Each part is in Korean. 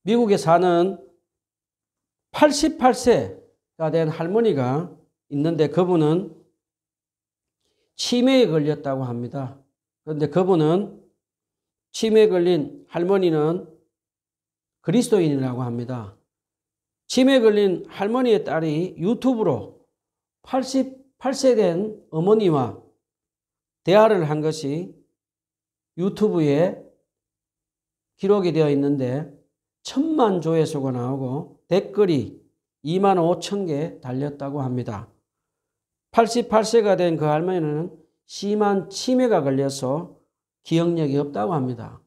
미국에 사는 88세가 된 할머니가 있는데 그분은 치매에 걸렸다고 합니다. 그런데 그분은 치매에 걸린 할머니는 그리스도인이라고 합니다. 치매에 걸린 할머니의 딸이 유튜브로 88세 된 어머니와 대화를 한 것이 유튜브에 기록이 되어 있는데 1000만 조회수가 나오고 댓글이 2만 5천 개 달렸다고 합니다. 88세가 된 그 할머니는 심한 치매가 걸려서 기억력이 없다고 합니다.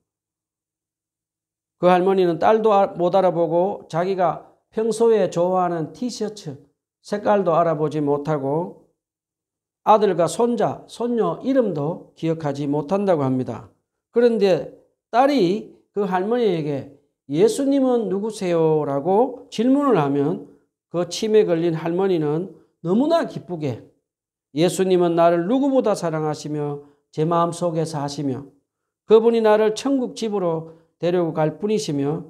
그 할머니는 딸도 못 알아보고 자기가 평소에 좋아하는 티셔츠 색깔도 알아보지 못하고 아들과 손자, 손녀 이름도 기억하지 못한다고 합니다. 그런데 딸이 그 할머니에게 예수님은 누구세요? 라고 질문을 하면 그 치매 걸린 할머니는 너무나 기쁘게 예수님은 나를 누구보다 사랑하시며 제 마음속에 사시며 그분이 나를 천국 집으로 데리고 갈 분이시며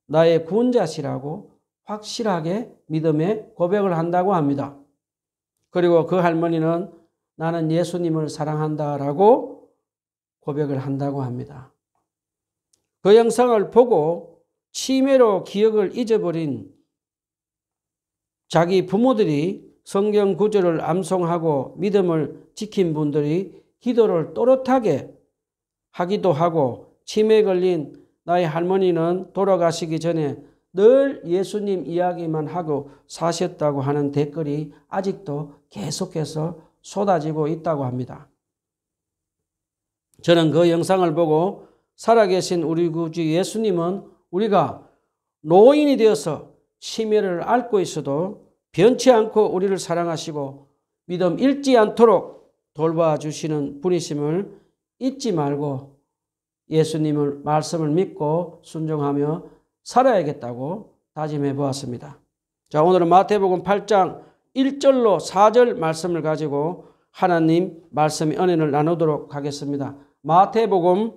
나의 구원자시라고 확실하게 믿음의 고백을 한다고 합니다. 그리고 그 할머니는 나는 예수님을 사랑한다라고 고백을 한다고 합니다. 그 영상을 보고 치매로 기억을 잊어버린 자기 부모들이 성경 구절을 암송하고 믿음을 지킨 분들이 기도를 또렷하게 하기도 하고 치매에 걸린 나의 할머니는 돌아가시기 전에 늘 예수님 이야기만 하고 사셨다고 하는 댓글이 아직도 계속해서 쏟아지고 있다고 합니다. 저는 그 영상을 보고 살아계신 우리 구주 예수님은 우리가 노인이 되어서 치매를 앓고 있어도 변치 않고 우리를 사랑하시고 믿음 잃지 않도록 돌봐주시는 분이심을 잊지 말고 예수님을 말씀을 믿고 순종하며 살아야겠다고 다짐해 보았습니다. 자, 오늘은 마태복음 8장 1절로 4절 말씀을 가지고 하나님 말씀의 은혜를 나누도록 하겠습니다. 마태복음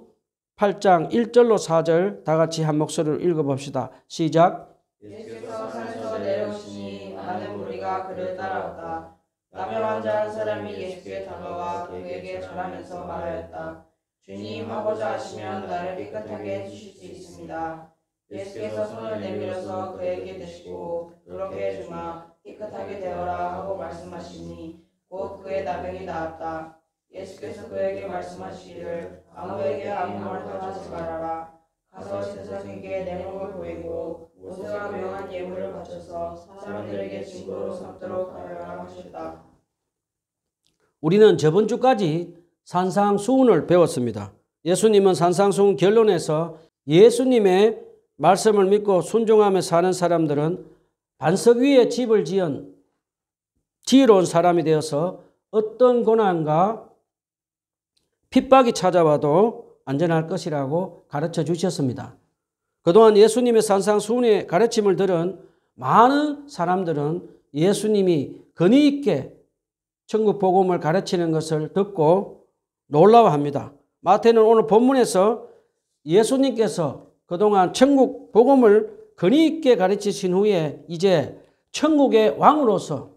8장 1절로 4절 다 같이 한 목소리로 읽어봅시다. 시작. 예수께서 산에서 내려오시니 많은 무리가 그를 따라왔다. 나병 환자 한 사람이 예수께 다가와 그에게 절하면서 말하였다. 주님, 하고자 하시면 나를 깨끗하게 해주실 수 있습니다. 예수께서 손을 내밀어서 그에게 대시고 그렇게 주마 깨끗하게 되어라 하고 말씀하시니 곧 그의 나병이 나았다. 예수께서 그에게 말씀하시기를 아무에게 아무 말도 하지 말아라. 가서 세상에게 내 몸을 보이고 모세가 명한 예물을 바쳐서 사람들에게 증거로 삼도록 하여라 하셨다. 우리는 저번 주까지 산상수훈을 배웠습니다. 예수님은 산상수훈 결론에서 예수님의 말씀을 믿고 순종하며 사는 사람들은 반석 위에 집을 지은 지혜로운 사람이 되어서 어떤 고난과 핍박이 찾아와도 안전할 것이라고 가르쳐 주셨습니다. 그동안 예수님의 산상수훈의 가르침을 들은 많은 사람들은 예수님이 권위 있게 천국 복음을 가르치는 것을 듣고 놀라워합니다. 마태는 오늘 본문에서 예수님께서 그동안 천국 복음을 권위 있게 가르치신 후에 이제 천국의 왕으로서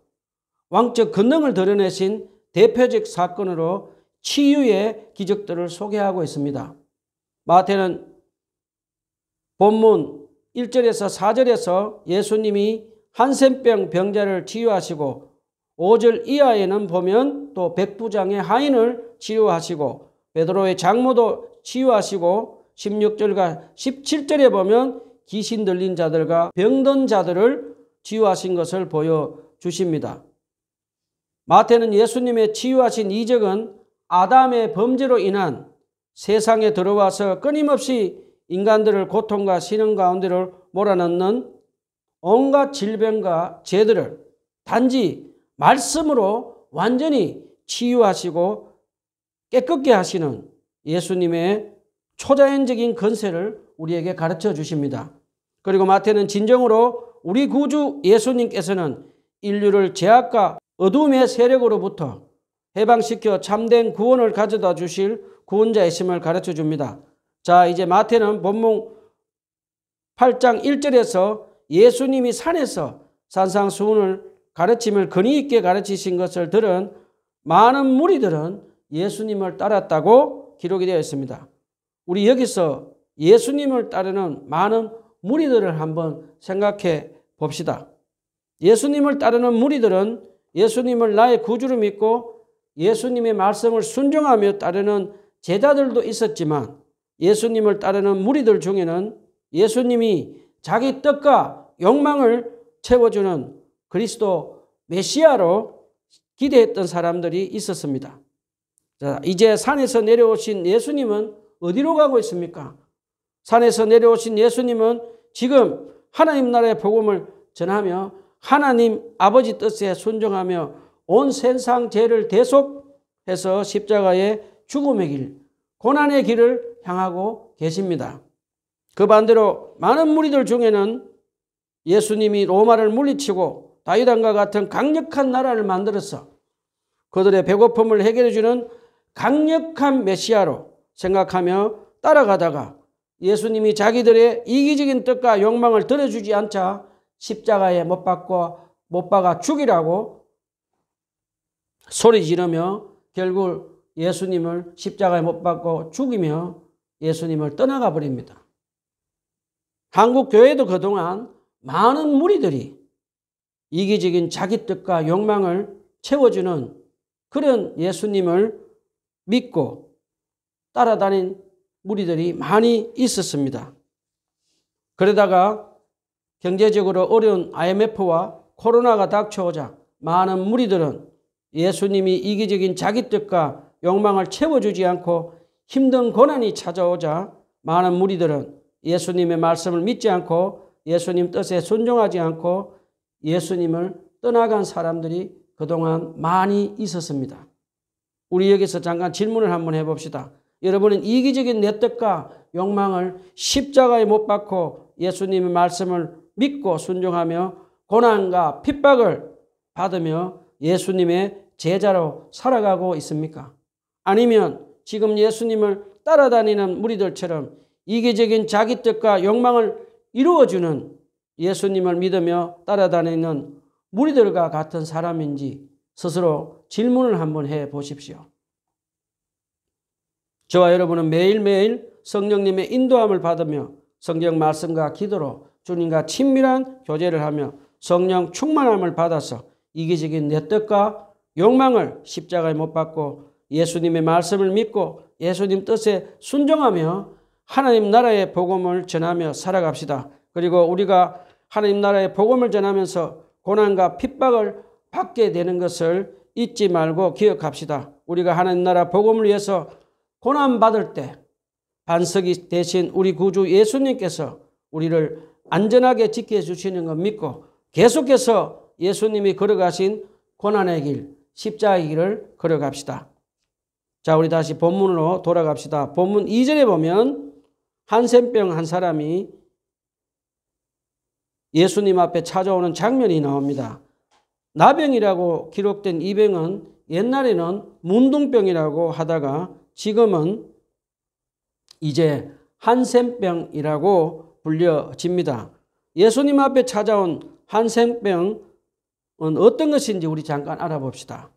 왕적 권능을 드러내신 대표적 사건으로 치유의 기적들을 소개하고 있습니다. 마태는 본문 1절에서 4절에서 예수님이 한센병 병자를 치유하시고 5절 이하에는 보면 또 백부장의 하인을 치유하시고 베드로의 장모도 치유하시고 16절과 17절에 보면 귀신 들린 자들과 병든 자들을 치유하신 것을 보여주십니다. 마태는 예수님의 치유하신 이적은 아담의 범죄로 인한 세상에 들어와서 끊임없이 인간들을 고통과 시련 가운데를 몰아넣는 온갖 질병과 죄들을 단지 말씀으로 완전히 치유하시고 깨끗게 하시는 예수님의 초자연적인 권세를 우리에게 가르쳐 주십니다. 그리고 마태는 진정으로 우리 구주 예수님께서는 인류를 죄악과 어둠의 세력으로부터 해방시켜 참된 구원을 가져다 주실 구원자이심을 가르쳐 줍니다. 자, 이제 마태는 본문 8장 1절에서 예수님이 산에서 산상수훈을 가르침을 근위 있게 가르치신 것을 들은 많은 무리들은 예수님을 따랐다고 기록이 되어 있습니다. 우리 여기서 예수님을 따르는 많은 무리들을 한번 생각해 봅시다. 예수님을 따르는 무리들은 예수님을 나의 구주로 믿고 예수님의 말씀을 순종하며 따르는 제자들도 있었지만 예수님을 따르는 무리들 중에는 예수님이 자기 뜻과 욕망을 채워주는 그리스도 메시아로 기대했던 사람들이 있었습니다. 자, 이제 산에서 내려오신 예수님은 어디로 가고 있습니까? 산에서 내려오신 예수님은 지금 하나님 나라의 복음을 전하며 하나님 아버지 뜻에 순종하며 온 세상 죄를 대속해서 십자가의 죽음의 길, 고난의 길을 향하고 계십니다. 그 반대로 많은 무리들 중에는 예수님이 로마를 물리치고 다윗왕과 같은 강력한 나라를 만들어서 그들의 배고픔을 해결해주는 강력한 메시아로 생각하며 따라가다가 예수님이 자기들의 이기적인 뜻과 욕망을 들어주지 않자 십자가에 못 박아 죽이라고 소리 지르며 결국 예수님을 십자가에 못 박고 죽이며 예수님을 떠나가 버립니다. 한국 교회도 그동안 많은 무리들이 이기적인 자기 뜻과 욕망을 채워주는 그런 예수님을 믿고 따라다닌 무리들이 많이 있었습니다. 그러다가 경제적으로 어려운 IMF와 코로나가 닥쳐오자 많은 무리들은 예수님이 이기적인 자기 뜻과 욕망을 채워주지 않고 힘든 고난이 찾아오자 많은 무리들은 예수님의 말씀을 믿지 않고 예수님 뜻에 순종하지 않고 예수님을 떠나간 사람들이 그동안 많이 있었습니다. 우리 여기서 잠깐 질문을 한번 해봅시다. 여러분은 이기적인 내 뜻과 욕망을 십자가에 못 박고 예수님의 말씀을 믿고 순종하며 고난과 핍박을 받으며 예수님의 제자로 살아가고 있습니까? 아니면 지금 예수님을 따라다니는 무리들처럼 이기적인 자기 뜻과 욕망을 이루어주는 예수님을 믿으며 따라다니는 무리들과 같은 사람인지 스스로 질문을 한번 해 보십시오. 저와 여러분은 매일매일 성령님의 인도함을 받으며 성경 말씀과 기도로 주님과 친밀한 교제를 하며 성령 충만함을 받아서 이기적인 내 뜻과 욕망을 십자가에 못 박고 예수님의 말씀을 믿고 예수님 뜻에 순종하며 하나님 나라의 복음을 전하며 살아갑시다. 그리고 우리가 하나님 나라의 복음을 전하면서 고난과 핍박을 받게 되는 것을 잊지 말고 기억합시다. 우리가 하나님 나라 복음을 위해서 고난받을 때 반석이 되신 우리 구주 예수님께서 우리를 안전하게 지켜주시는 것 믿고 계속해서 예수님이 걸어가신 고난의 길, 십자가의 길을 걸어갑시다. 자, 우리 다시 본문으로 돌아갑시다. 본문 2절에 보면 한센병 한 사람이 예수님 앞에 찾아오는 장면이 나옵니다. 나병이라고 기록된 이 병은 옛날에는 문둥병이라고 하다가 지금은 이제 한센병이라고 불려집니다. 예수님 앞에 찾아온 한센병은 어떤 것인지 우리 잠깐 알아봅시다.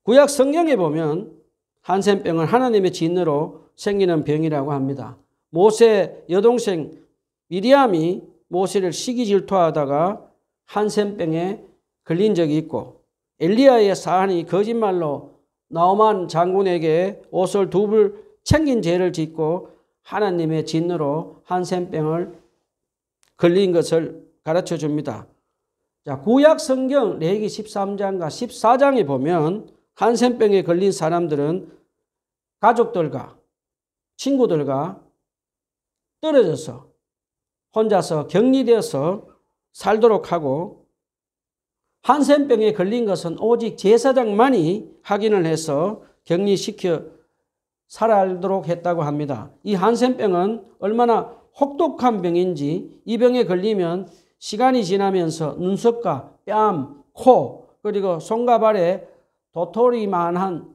구약 성경에 보면 한센병은 하나님의 진노로 생기는 병이라고 합니다. 모세 여동생 미리암이 모세를 시기 질투하다가 한센병에 걸린 적이 있고 엘리야의 사한이 거짓말로 나오만 장군에게 옷을 2벌 챙긴 죄를 짓고 하나님의 진노로 한센병을 걸린 것을 가르쳐 줍니다. 자, 구약 성경 레위기 13장과 14장에 보면 한센병에 걸린 사람들은 가족들과 친구들과 떨어져서 혼자서 격리되어서 살도록 하고 한센병에 걸린 것은 오직 제사장만이 확인을 해서 격리시켜 살아도록 했다고 합니다. 이 한센병은 얼마나 혹독한 병인지 이 병에 걸리면 시간이 지나면서 눈썹과 뺨, 코 그리고 손과 발에 도토리만한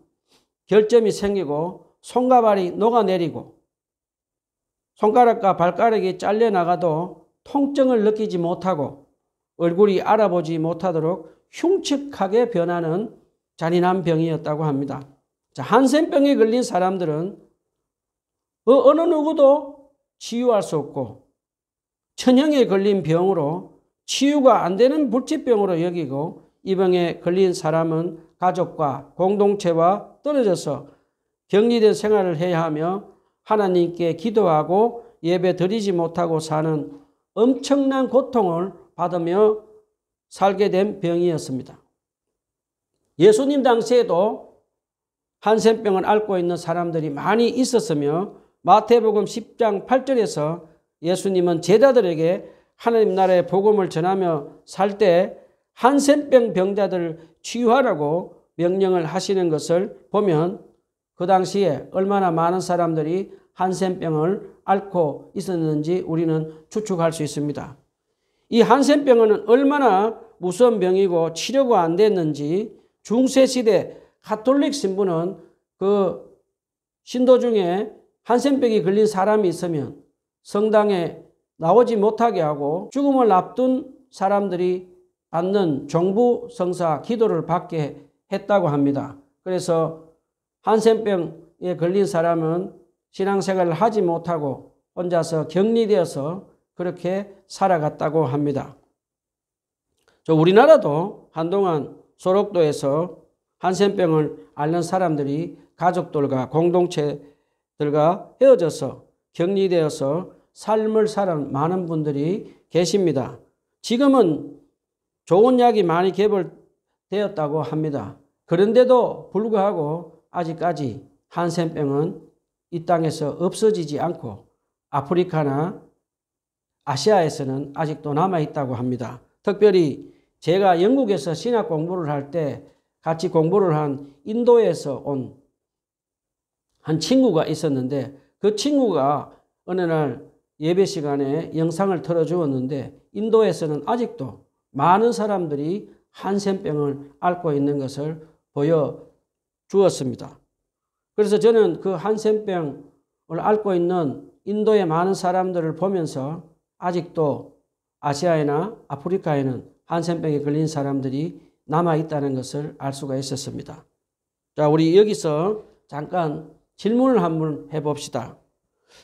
결점이 생기고 손과 발이 녹아내리고 손가락과 발가락이 잘려나가도 통증을 느끼지 못하고 얼굴이 알아보지 못하도록 흉측하게 변하는 잔인한 병이었다고 합니다. 자, 한센병에 걸린 사람들은 어느 누구도 치유할 수 없고 천형에 걸린 병으로 치유가 안 되는 불치병으로 여기고 이 병에 걸린 사람은 가족과 공동체와 떨어져서 격리된 생활을 해야 하며 하나님께 기도하고 예배 드리지 못하고 사는 엄청난 고통을 받으며 살게 된 병이었습니다. 예수님 당시에도 한센병을 앓고 있는 사람들이 많이 있었으며 마태복음 10장 8절에서 예수님은 제자들에게 하나님 나라의 복음을 전하며 살 때 한센병 병자들을 치유하라고 명령을 하시는 것을 보면 그 당시에 얼마나 많은 사람들이 한센병을 앓고 있었는지 우리는 추측할 수 있습니다. 이 한센병은 얼마나 무서운 병이고 치료가 안 됐는지 중세시대 가톨릭 신부는 그 신도 중에 한센병이 걸린 사람이 있으면 성당에 나오지 못하게 하고 죽음을 앞둔 사람들이 받는 종부 성사 기도를 받게 했다고 합니다. 그래서 한센병에 걸린 사람은 신앙생활을 하지 못하고 혼자서 격리되어서 그렇게 살아갔다고 합니다. 우리나라도 한동안 소록도에서 한센병을 앓는 사람들이 가족들과 공동체들과 헤어져서 격리되어서 삶을 사는 많은 분들이 계십니다. 지금은 좋은 약이 많이 개발되었다고 합니다. 그런데도 불구하고 아직까지 한센병은 이 땅에서 없어지지 않고 아프리카나 아시아에서는 아직도 남아있다고 합니다. 특별히 제가 영국에서 신학 공부를 할 때 같이 공부를 한 인도에서 온 한 친구가 있었는데 그 친구가 어느 날 예배 시간에 영상을 틀어주었는데 인도에서는 아직도 많은 사람들이 한센병을 앓고 있는 것을 보여주었습니다. 그래서 저는 그 한센병을 앓고 있는 인도의 많은 사람들을 보면서 아직도 아시아나 아프리카에는 한센병에 걸린 사람들이 남아있다는 것을 알 수가 있었습니다. 자, 우리 여기서 잠깐 질문을 한번 해봅시다.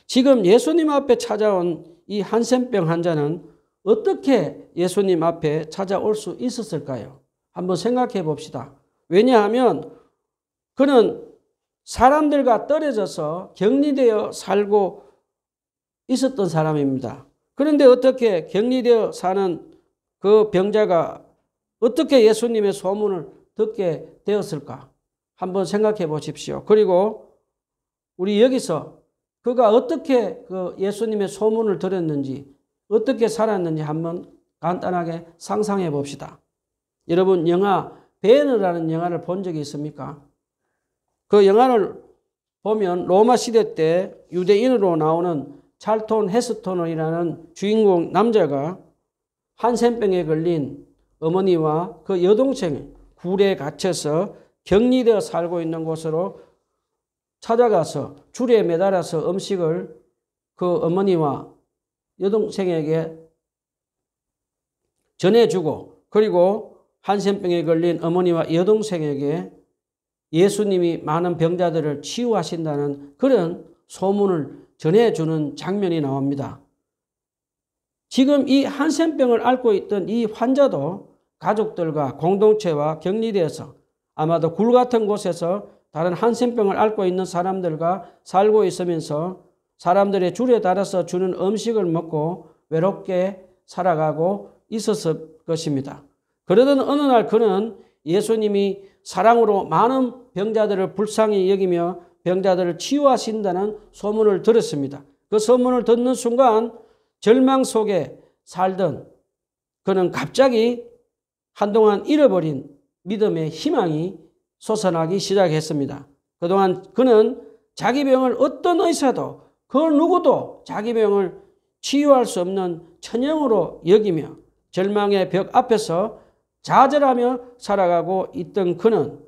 지금 예수님 앞에 찾아온 이 한센병 환자는 어떻게 예수님 앞에 찾아올 수 있었을까요? 한번 생각해 봅시다. 왜냐하면 그는 사람들과 떨어져서 격리되어 살고 있었던 사람입니다. 그런데 어떻게 격리되어 사는 그 병자가 어떻게 예수님의 소문을 듣게 되었을까? 한번 생각해 보십시오. 그리고 우리 여기서 그가 어떻게 그 예수님의 소문을 들었는지 어떻게 살았는지 한번 간단하게 상상해 봅시다. 여러분 영화 베너라는 영화를 본 적이 있습니까? 그 영화를 보면 로마 시대 때 유대인으로 나오는 찰톤 헤스톤이라는 주인공 남자가 한센병에 걸린 어머니와 그 여동생이 굴에 갇혀서 격리되어 살고 있는 곳으로 찾아가서 줄에 매달아서 음식을 그 어머니와 여동생에게 전해주고 그리고 한센병에 걸린 어머니와 여동생에게 예수님이 많은 병자들을 치유하신다는 그런 소문을 전해주는 장면이 나옵니다. 지금 이 한센병을 앓고 있던 이 환자도 가족들과 공동체와 격리되어서 아마도 굴 같은 곳에서 다른 한센병을 앓고 있는 사람들과 살고 있으면서 사람들의 줄에 따라서 주는 음식을 먹고 외롭게 살아가고 있었을 것입니다. 그러던 어느 날 그는 예수님이 사랑으로 많은 병자들을 불쌍히 여기며 병자들을 치유하신다는 소문을 들었습니다. 그 소문을 듣는 순간 절망 속에 살던 그는 갑자기 한동안 잃어버린 믿음의 희망이 솟아나기 시작했습니다. 그동안 그는 자기 병을 어떤 의사도 그 누구도 자기 병을 치유할 수 없는 천형으로 여기며 절망의 벽 앞에서 좌절하며 살아가고 있던 그는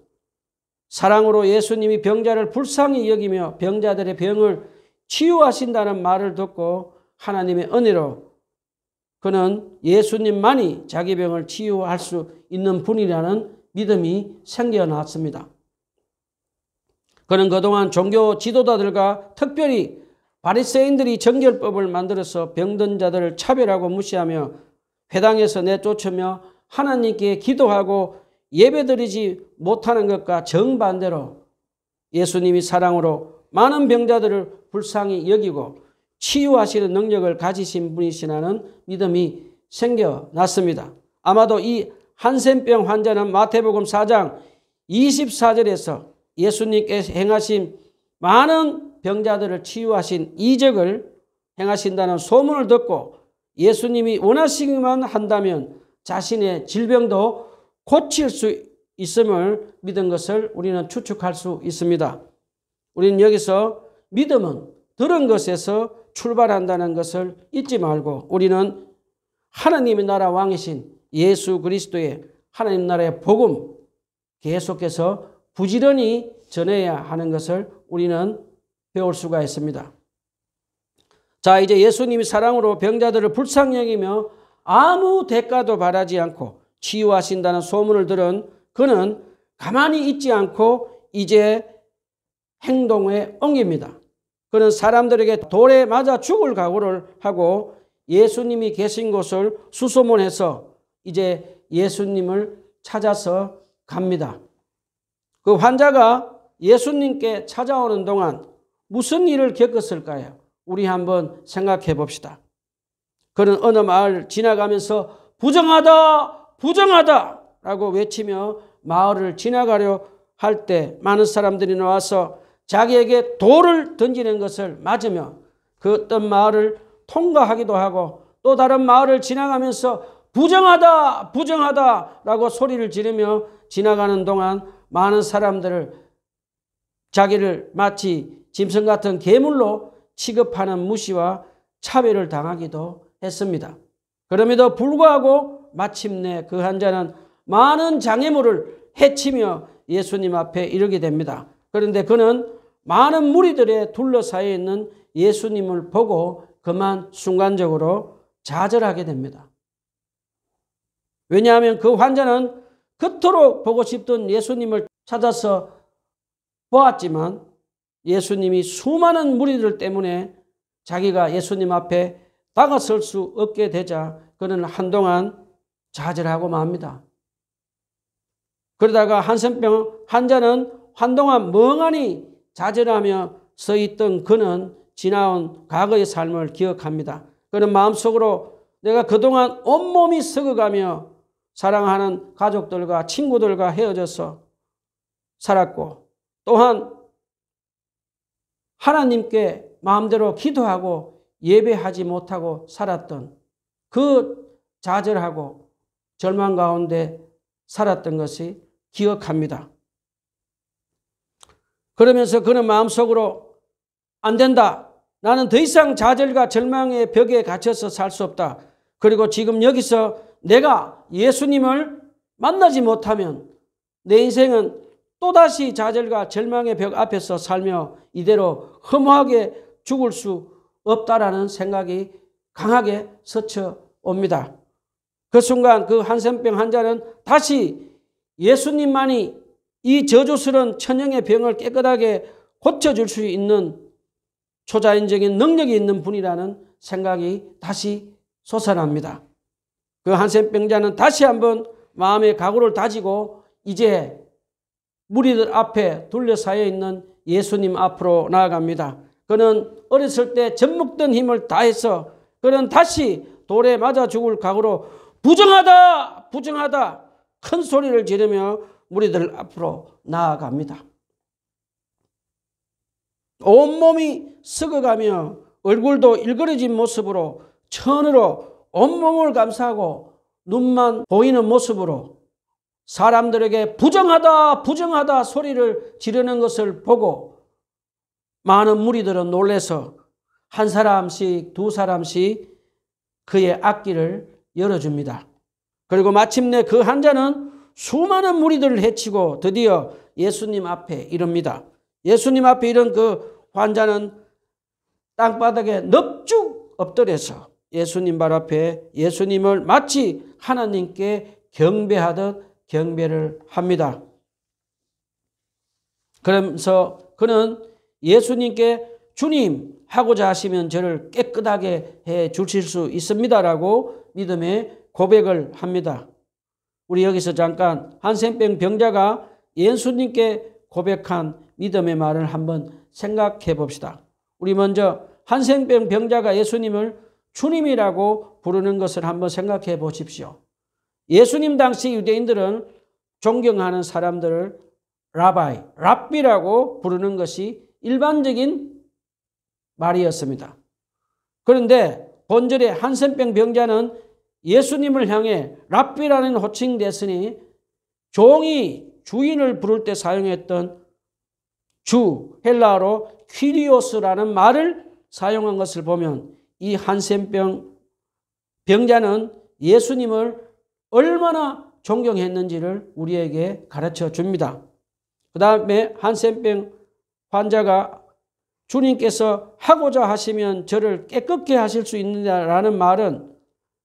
사랑으로 예수님이 병자를 불쌍히 여기며 병자들의 병을 치유하신다는 말을 듣고 하나님의 은혜로 그는 예수님만이 자기 병을 치유할 수 있는 분이라는 믿음이 생겨났습니다. 그는 그동안 종교 지도자들과 특별히 바리새인들이 정결법을 만들어서 병든 자들을 차별하고 무시하며 회당에서 내쫓으며 하나님께 기도하고 예배드리지 못하는 것과 정반대로 예수님이 사랑으로 많은 병자들을 불쌍히 여기고 치유하시는 능력을 가지신 분이시라는 믿음이 생겨났습니다. 아마도 이 한센병 환자는 마태복음 4장 24절에서 예수님께 행하신 많은 병자들을 치유하신 이적을 행하신다는 소문을 듣고 예수님이 원하시기만 한다면 자신의 질병도 고칠 수 있음을 믿은 것을 우리는 추측할 수 있습니다. 우리는 여기서 믿음은 들은 것에서 출발한다는 것을 잊지 말고 우리는 하나님의 나라 왕이신 예수 그리스도의 하나님 나라의 복음 계속해서 부지런히 전해야 하는 것을 우리는 배울 수가 있습니다. 자, 이제 예수님이 사랑으로 병자들을 불쌍히 여기며 아무 대가도 바라지 않고 치유하신다는 소문을 들은 그는 가만히 있지 않고 이제 행동에 옮깁니다. 그는 사람들에게 돌에 맞아 죽을 각오를 하고 예수님이 계신 곳을 수소문해서 이제 예수님을 찾아서 갑니다. 그 환자가 예수님께 찾아오는 동안 무슨 일을 겪었을까요? 우리 한번 생각해 봅시다. 그는 어느 마을 지나가면서 부정하다, 부정하다 라고 외치며 마을을 지나가려 할 때 많은 사람들이 나와서 자기에게 돌을 던지는 것을 맞으며 그 어떤 마을을 통과하기도 하고 또 다른 마을을 지나가면서 부정하다, 부정하다 라고 소리를 지르며 지나가는 동안 많은 사람들을 자기를 마치 짐승 같은 괴물로 취급하는 무시와 차별을 당하기도 했습니다. 그럼에도 불구하고 마침내 그 환자는 많은 장애물을 헤치며 예수님 앞에 이르게 됩니다. 그런데 그는 많은 무리들에 둘러싸여 있는 예수님을 보고 그만 순간적으로 좌절하게 됩니다. 왜냐하면 그 환자는 그토록 보고 싶던 예수님을 찾아서 보았지만 예수님이 수많은 무리들 때문에 자기가 예수님 앞에 다가설 수 없게 되자 그는 한동안 좌절하고 맙니다. 그러다가 한센병 환자는 한동안 멍하니 좌절하며 서 있던 그는 지나온 과거의 삶을 기억합니다. 그는 마음속으로 내가 그동안 온몸이 썩어가며 사랑하는 가족들과 친구들과 헤어져서 살았고 또한 하나님께 마음대로 기도하고 예배하지 못하고 살았던 그 좌절하고 절망 가운데 살았던 것이 기억합니다. 그러면서 그는 마음속으로 안 된다. 나는 더 이상 좌절과 절망의 벽에 갇혀서 살 수 없다. 그리고 지금 여기서 내가 예수님을 만나지 못하면 내 인생은 또다시 좌절과 절망의 벽 앞에서 살며 이대로 허무하게 죽을 수 없다라는 생각이 강하게 스쳐옵니다. 그 순간 그 한센병 환자는 다시 예수님만이 이 저주스러운 천형의 병을 깨끗하게 고쳐줄 수 있는 초자연적인 능력이 있는 분이라는 생각이 다시 솟아납니다. 그 한센병자는 다시 한번 마음의 각오를 다지고 이제 무리들 앞에 둘러싸여 있는 예수님 앞으로 나아갑니다. 그는 어렸을 때 젖먹던 힘을 다해서 그는 다시 돌에 맞아 죽을 각오로 부정하다, 부정하다 큰 소리를 지르며 무리들 앞으로 나아갑니다. 온몸이 썩어가며 얼굴도 일그러진 모습으로 천으로 온몸을 감싸고 눈만 보이는 모습으로 사람들에게 부정하다, 부정하다 소리를 지르는 것을 보고 많은 무리들은 놀라서 한 사람씩 두 사람씩 그의 앞길을 열어줍니다. 그리고 마침내 그 환자는 수많은 무리들을 해치고 드디어 예수님 앞에 이릅니다. 예수님 앞에 이른 그 환자는 땅바닥에 넙죽 엎드려서 예수님 발 앞에 예수님을 마치 하나님께 경배하듯 경배를 합니다. 그러면서 그는 예수님께 주님 하고자 하시면 저를 깨끗하게 해 주실 수 있습니다라고 믿음의 고백을 합니다. 우리 여기서 잠깐 한센병 병자가 예수님께 고백한 믿음의 말을 한번 생각해 봅시다. 우리 먼저 한센병 병자가 예수님을 주님이라고 부르는 것을 한번 생각해 보십시오. 예수님 당시 유대인들은 존경하는 사람들을 라바이, 랍비라고 부르는 것이 일반적인 말이었습니다. 그런데 본절의 한센병 병자는 예수님을 향해 랍비라는 호칭이 됐으니 종이 주인을 부를 때 사용했던 주, 헬라어로 퀴리오스라는 말을 사용한 것을 보면 이 한센병 병자는 예수님을 얼마나 존경했는지를 우리에게 가르쳐 줍니다. 그 다음에 한센병 환자가 주님께서 하고자 하시면 저를 깨끗게 하실 수 있느냐라는 말은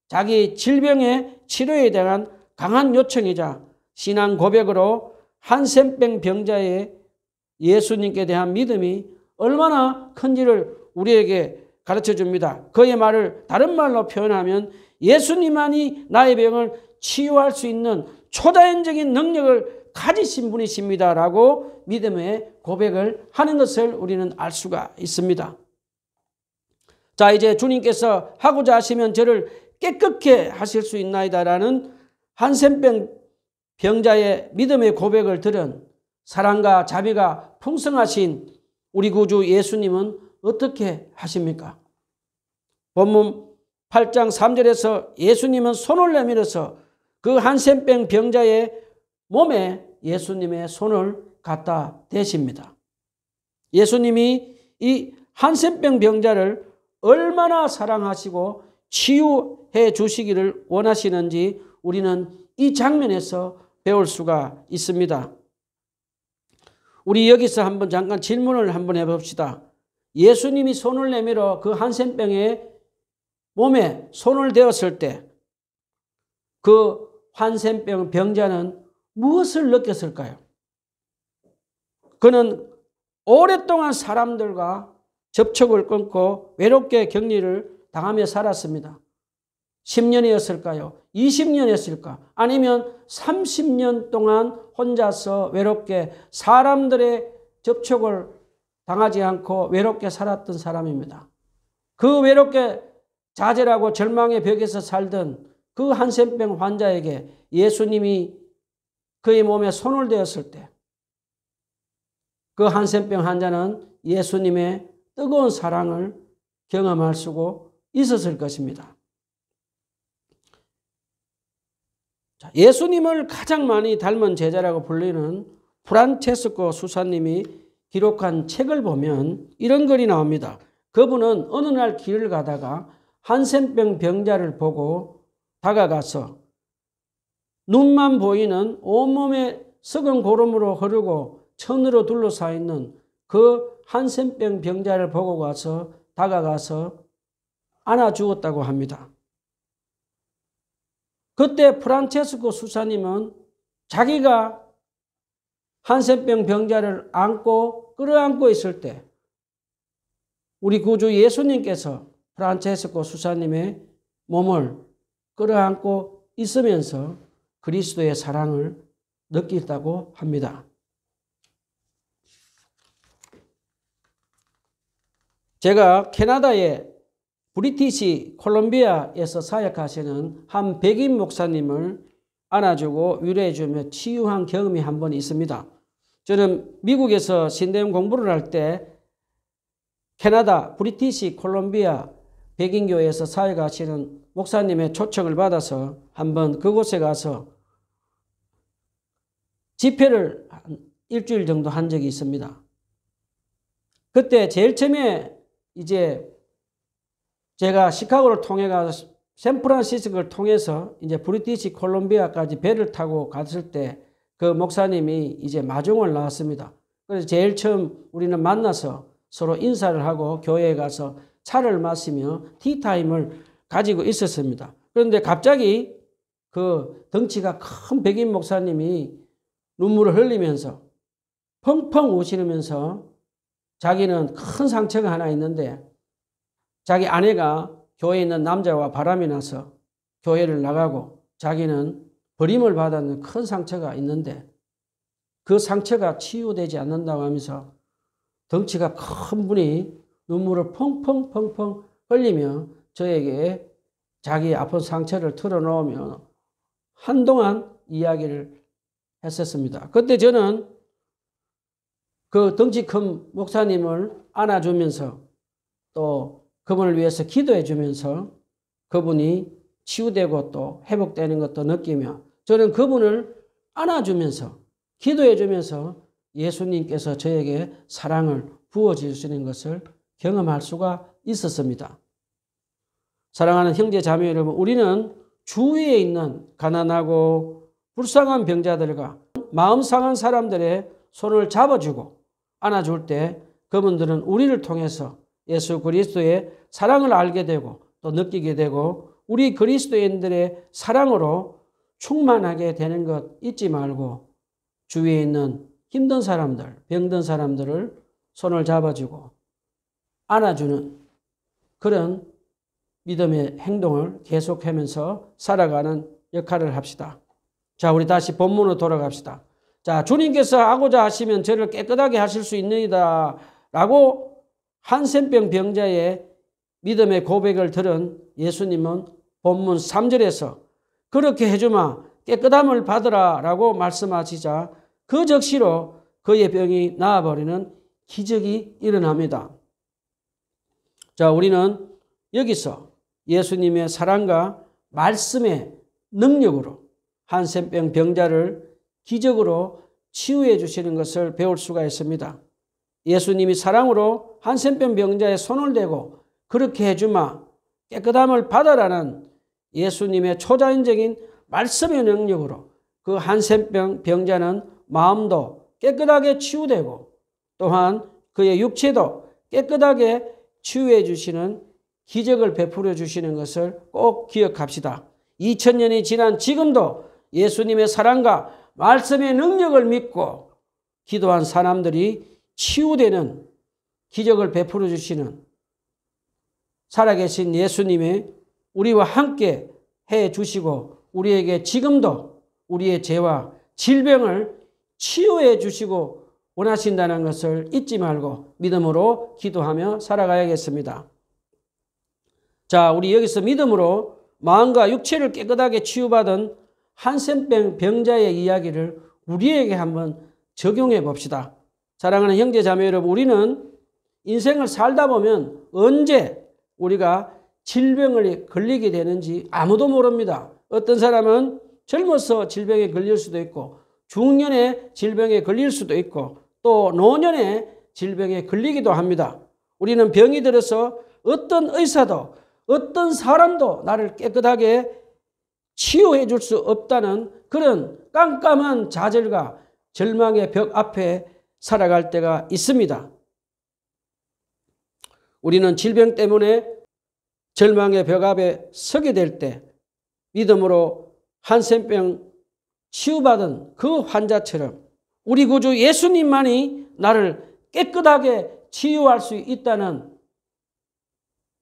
자기 질병의 치료에 대한 강한 요청이자 신앙 고백으로 한센병 병자의 예수님께 대한 믿음이 얼마나 큰지를 우리에게 가르쳐 줍니다. 그의 말을 다른 말로 표현하면 예수님만이 나의 병을 치유할 수 있는 초자연적인 능력을 가지신 분이십니다라고 믿음의 고백을 하는 것을 우리는 알 수가 있습니다. 자, 이제 주님께서 하고자 하시면 저를 깨끗게 하실 수 있나이다라는 한센병 병자의 믿음의 고백을 들은 사랑과 자비가 풍성하신 우리 구주 예수님은 어떻게 하십니까? 본문 8장 3절에서 예수님은 손을 내밀어서 그 한센병 병자의 몸에 예수님의 손을 갖다 대십니다. 예수님이 이 한센병 병자를 얼마나 사랑하시고 치유해 주시기를 원하시는지 우리는 이 장면에서 배울 수가 있습니다. 우리 여기서 한번 잠깐 질문을 한번 해봅시다. 예수님이 손을 내밀어 그 한센병의 몸에 손을 대었을 때 그 한센병 병자는 무엇을 느꼈을까요? 그는 오랫동안 사람들과 접촉을 끊고 외롭게 격리를 당하며 살았습니다. 10년이었을까요? 20년이었을까? 아니면 30년 동안 혼자서 외롭게 사람들의 접촉을 당하지 않고 외롭게 살았던 사람입니다. 그 외롭게 좌절하고 절망의 벽에서 살던 그 한센병 환자에게 예수님이 그의 몸에 손을 대었을 때 그 한센병 환자는 예수님의 뜨거운 사랑을 경험할 수 있었을 것입니다. 예수님을 가장 많이 닮은 제자라고 불리는 프란체스코 수사님이 기록한 책을 보면 이런 글이 나옵니다. 그분은 어느 날 길을 가다가 한센병 병자를 보고 다가가서 눈만 보이는 온몸에 썩은 고름으로 흐르고 천으로 둘러싸여 있는 그 한센병 병자를 보고 가서 다가가서 안아주었다고 합니다. 그때 프란체스코 수사님은 자기가 한센병 병자를 안고 끌어안고 있을 때 우리 구주 예수님께서 프란체스코 수사님의 몸을 끌어안고 있으면서 그리스도의 사랑을 느꼈다고 합니다. 제가 캐나다의 브리티시 콜롬비아에서 사역하시는 한 백인 목사님을 안아주고 위로해주며 치유한 경험이 한 번 있습니다. 저는 미국에서 신대용 공부를 할 때 캐나다 브리티시 콜롬비아 백인교회에서 사역하시는 목사님의 초청을 받아서 한번 그곳에 가서 집회를 한 일주일 정도 한 적이 있습니다. 그때 제일 처음에 이제 제가 시카고를 통해 가서 샌프란시스코를 통해서 이제 브리티시 콜롬비아까지 배를 타고 갔을 때 그 목사님이 이제 마중을 나왔습니다. 그래서 제일 처음 우리는 만나서 서로 인사를 하고 교회에 가서 차를 마시며 티타임을 가지고 있었습니다. 그런데 갑자기 그 덩치가 큰 백인 목사님이 눈물을 흘리면서 펑펑 우시면서 자기는 큰 상처가 하나 있는데 자기 아내가 교회에 있는 남자와 바람이 나서 교회를 나가고 자기는 버림을 받았는 큰 상처가 있는데 그 상처가 치유되지 않는다고 하면서 덩치가 큰 분이 눈물을 펑펑 흘리며 저에게 자기 아픈 상처를 털어놓으며 한동안 이야기를 했었습니다. 그때 저는 그 덩치 큰 목사님을 안아주면서 또 그분을 위해서 기도해 주면서 그분이 치유되고 또 회복되는 것도 느끼며 저는 그분을 안아주면서 기도해 주면서 예수님께서 저에게 사랑을 부어주시는 것을 경험할 수가 있었습니다. 사랑하는 형제 자매 여러분, 우리는 주위에 있는 가난하고 불쌍한 병자들과 마음 상한 사람들의 손을 잡아주고 안아줄 때 그분들은 우리를 통해서 예수 그리스도의 사랑을 알게 되고 또 느끼게 되고 우리 그리스도인들의 사랑으로 충만하게 되는 것 잊지 말고 주위에 있는 힘든 사람들, 병든 사람들을 손을 잡아주고 안아주는 그런 믿음의 행동을 계속하면서 살아가는 역할을 합시다. 자, 우리 다시 본문으로 돌아갑시다. 자, 주님께서 하고자 하시면 저를 깨끗하게 하실 수 있느니라 라고 한센병 병자의 믿음의 고백을 들은 예수님은 본문 3절에서 그렇게 해주마 깨끗함을 받으라 라고 말씀하시자 그 즉시로 그의 병이 나아버리는 기적이 일어납니다. 자, 우리는 여기서 예수님의 사랑과 말씀의 능력으로 한센병 병자를 기적으로 치유해 주시는 것을 배울 수가 있습니다. 예수님이 사랑으로 한센병 병자의 손을 대고 그렇게 해주마 깨끗함을 받아라는 예수님의 초자연적인 말씀의 능력으로 그 한센병 병자는 마음도 깨끗하게 치유되고 또한 그의 육체도 깨끗하게 치유해 주시는 기적을 베풀어 주시는 것을 꼭 기억합시다. 2000년이 지난 지금도 예수님의 사랑과 말씀의 능력을 믿고 기도한 사람들이 치유되는 기적을 베풀어 주시는 살아계신 예수님의 우리와 함께 해 주시고 우리에게 지금도 우리의 죄와 질병을 치유해 주시고 원하신다는 것을 잊지 말고 믿음으로 기도하며 살아가야겠습니다. 자, 우리 여기서 믿음으로 마음과 육체를 깨끗하게 치유받은 한센병 병자의 이야기를 우리에게 한번 적용해 봅시다. 사랑하는 형제 자매 여러분, 우리는 인생을 살다 보면 언제 우리가 질병을 걸리게 되는지 아무도 모릅니다. 어떤 사람은 젊어서 질병에 걸릴 수도 있고 중년에 질병에 걸릴 수도 있고 또 노년에 질병에 걸리기도 합니다. 우리는 병이 들어서 어떤 의사도 어떤 사람도 나를 깨끗하게 치유해 줄 수 없다는 그런 깜깜한 좌절과 절망의 벽 앞에 살아갈 때가 있습니다. 우리는 질병 때문에 절망의 벽 앞에 서게 될 때 믿음으로 한센병 치유받은 그 환자처럼 우리 구주 예수님만이 나를 깨끗하게 치유할 수 있다는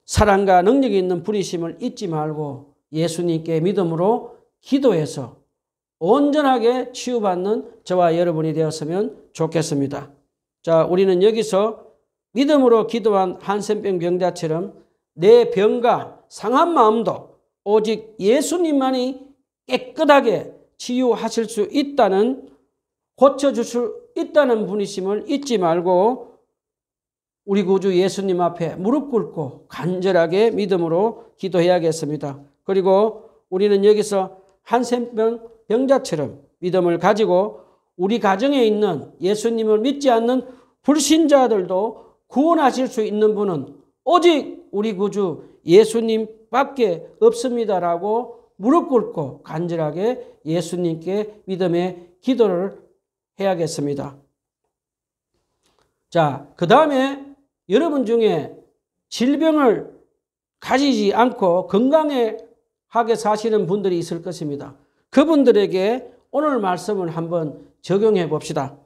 사랑과 능력이 있는 분이심을 잊지 말고 예수님께 믿음으로 기도해서 온전하게 치유받는 저와 여러분이 되었으면 좋겠습니다. 자, 우리는 여기서 믿음으로 기도한 한센병 병자처럼 내 병과 상한 마음도 오직 예수님만이 깨끗하게 치유하실 수 있다는 고쳐줄 수 있다는 분이심을 잊지 말고 우리 구주 예수님 앞에 무릎 꿇고 간절하게 믿음으로 기도해야겠습니다. 그리고 우리는 여기서 한센병 병자처럼 믿음을 가지고 우리 가정에 있는 예수님을 믿지 않는 불신자들도 구원하실 수 있는 분은 오직 우리 구주 예수님밖에 없습니다라고 무릎 꿇고 간절하게 예수님께 믿음의 기도를 해야겠습니다. 자, 그 다음에 여러분 중에 질병을 가지지 않고 건강하게 사시는 분들이 있을 것입니다. 그분들에게 오늘 말씀을 한번 적용해 봅시다.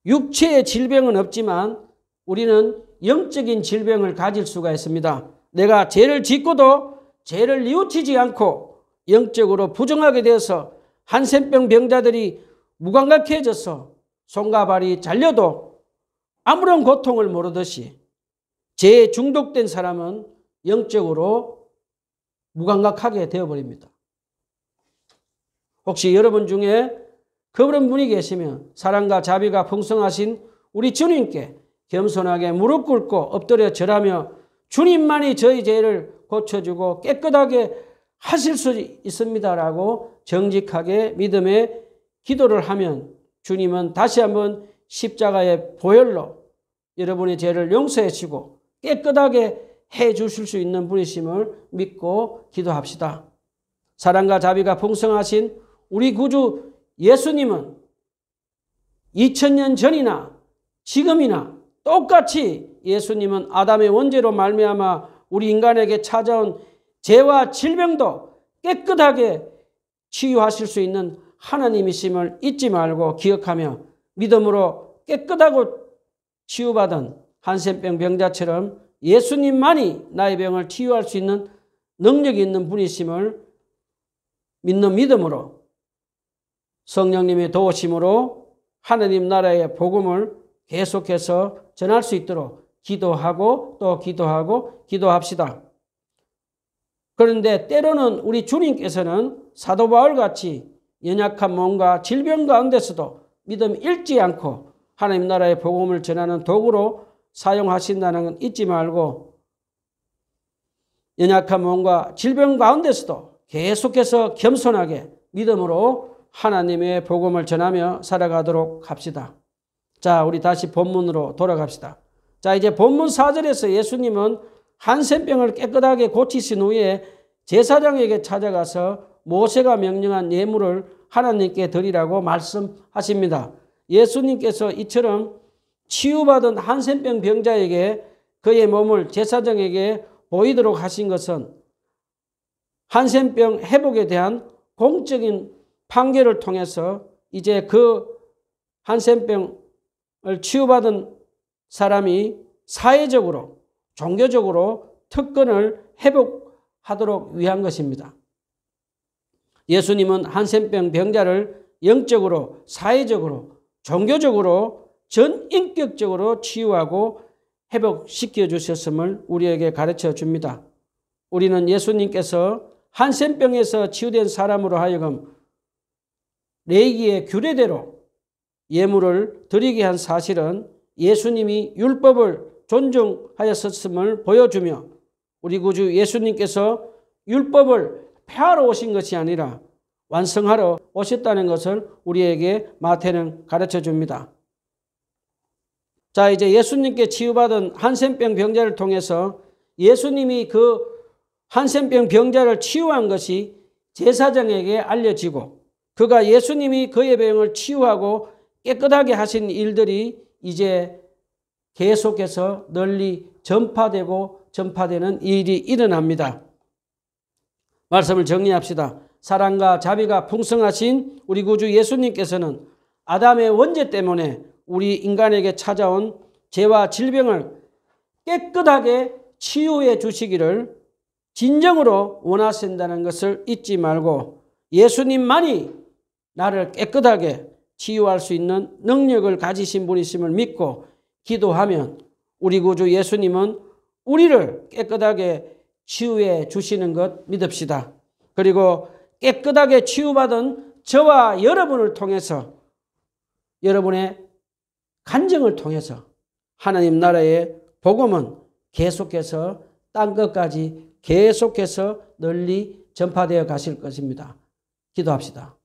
육체의 질병은 없지만 우리는 영적인 질병을 가질 수가 있습니다. 내가 죄를 짓고도 죄를 뉘우치지 않고 영적으로 부정하게 되어서 한센병 병자들이 무감각해져서 손과 발이 잘려도 아무런 고통을 모르듯이 죄에 중독된 사람은 영적으로 무감각하게 되어버립니다. 혹시 여러분 중에 그런 분이 계시면 사랑과 자비가 풍성하신 우리 주님께 겸손하게 무릎 꿇고 엎드려 절하며 주님만이 저희 죄를 고쳐주고 깨끗하게 하실 수 있습니다라고 정직하게 믿음의 기도를 하면 주님은 다시 한번 십자가의 보혈로 여러분의 죄를 용서해 주시고 깨끗하게 해 주실 수 있는 분이심을 믿고 기도합시다. 사랑과 자비가 풍성하신 우리 구주 예수님은 2000년 전이나 지금이나 똑같이 예수님은 아담의 원죄로 말미암아 우리 인간에게 찾아온 죄와 질병도 깨끗하게 치유하실 수 있는 하나님이심을 잊지 말고 기억하며 믿음으로 깨끗하고 치유받은 한센병 병자처럼 예수님만이 나의 병을 치유할 수 있는 능력이 있는 분이심을 믿는 믿음으로 성령님의 도우심으로 하나님 나라의 복음을 계속해서 전할 수 있도록 기도하고 또 기도하고 기도합시다. 그런데 때로는 우리 주님께서는 사도 바울같이 연약한 몸과 질병 가운데서도 믿음 잃지 않고 하나님 나라의 복음을 전하는 도구로 사용하신다는 건 잊지 말고 연약한 몸과 질병 가운데서도 계속해서 겸손하게 믿음으로 하나님의 복음을 전하며 살아가도록 합시다. 자, 우리 다시 본문으로 돌아갑시다. 자, 이제 본문 4절에서 예수님은 한센병을 깨끗하게 고치신 후에 제사장에게 찾아가서 모세가 명령한 예물을 하나님께 드리라고 말씀하십니다. 예수님께서 이처럼 치유받은 한센병 병자에게 그의 몸을 제사장에게 보이도록 하신 것은 한센병 회복에 대한 공적인 판결을 통해서 이제 그 한센병을 치유받은 사람이 사회적으로 종교적으로 특권을 회복하도록 위한 것입니다. 예수님은 한센병 병자를 영적으로 사회적으로 종교적으로 전인격적으로 치유하고 회복시켜 주셨음을 우리에게 가르쳐 줍니다. 우리는 예수님께서 한센병에서 치유된 사람으로 하여금 레위기의 규례대로 예물을 드리게 한 사실은 예수님이 율법을 존중하였음을 보여주며 우리 구주 예수님께서 율법을 폐하러 오신 것이 아니라 완성하러 오셨다는 것을 우리에게 마태는 가르쳐 줍니다. 자, 이제 예수님께 치유받은 한센병 병자를 통해서 예수님이 그 한센병 병자를 치유한 것이 제사장에게 알려지고 그가 예수님이 그의 병을 치유하고 깨끗하게 하신 일들이 이제 계속해서 널리 전파되는 일이 일어납니다. 말씀을 정리합시다. 사랑과 자비가 풍성하신 우리 구주 예수님께서는 아담의 원죄 때문에 우리 인간에게 찾아온 죄와 질병을 깨끗하게 치유해 주시기를 진정으로 원하신다는 것을 잊지 말고 예수님만이 나를 깨끗하게 치유할 수 있는 능력을 가지신 분이심을 믿고 기도하면 우리 구주 예수님은 우리를 깨끗하게 치유해 주시는 것 믿읍시다. 그리고 깨끗하게 치유받은 저와 여러분을 통해서 여러분의 간증을 통해서 하나님 나라의 복음은 계속해서 땅 끝까지 계속해서 널리 전파되어 가실 것입니다. 기도합시다.